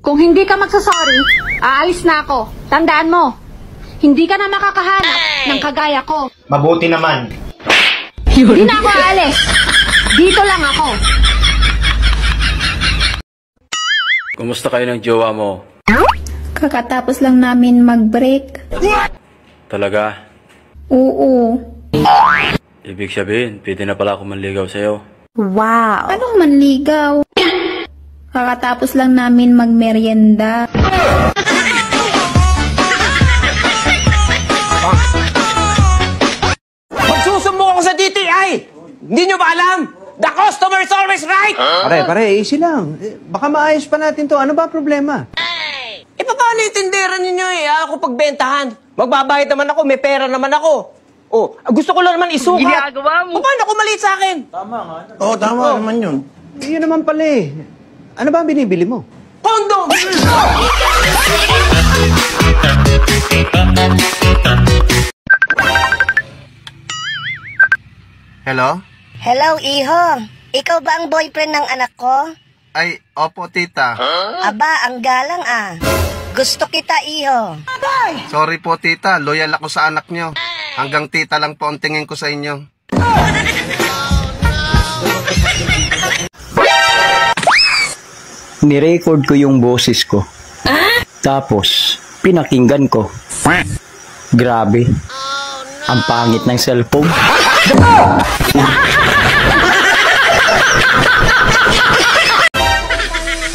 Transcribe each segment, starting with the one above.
Kung hindi ka magsasorry, aalis na ako. Tandaan mo, hindi ka na makakahanap ng kagaya ko. Mabuti naman. Hindi na ako aalis. Dito lang ako. Kumusta kayo ng jowa mo? Kakatapos lang namin mag-break. Talaga? Oo. Ibig sabihin, pwede na pala ako manligaw sa'yo. Wow. Anong manligaw? Kakatapos lang namin magmerienda. Magsusumbong ako sa DTI! Hindi nyo ba alam? The customer is always right! Pare, easy lang. Baka maayos pa natin to. Ano ba problema? E paano yung tindera ninyo ako pagbentahan? Magbabayad naman ako, may pera naman ako. Oh, gusto ko lang naman isukat. Ginagawa mo. Paano kung maliit sa akin? Tama nga. Oo, tama naman yun. Yun naman pala eh. Ano ba ang binibili mo? Kondo! Hello? Hello, Iho. Ikaw ba ang boyfriend ng anak ko? Ay, opo, tita. Aba, ang galang ah. Gusto kita, Iho. Sorry po, tita. Loyal ako sa anak nyo. Hanggang tita lang po ang tingin ko sa inyo. Nirecord ko yung boses ko. Tapos, pinakinggan ko. Grabe. Ang pangit ng cellphone.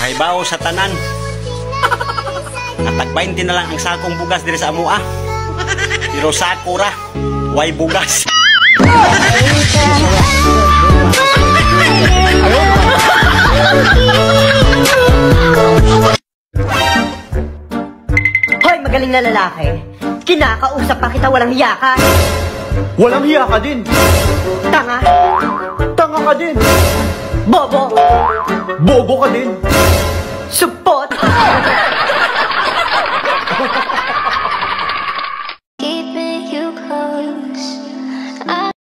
Ay bao sa tanan. Natag 20 na lang ang sakong bugas diri sa amua. Pero sakura, way bugas. Hoy, magaling na lalaki. Kinakausap pa kita, walang hiya ka. Walang hiya ka din. Tanga. Tanga ka din. Bobo. Bobo ka din. Supot.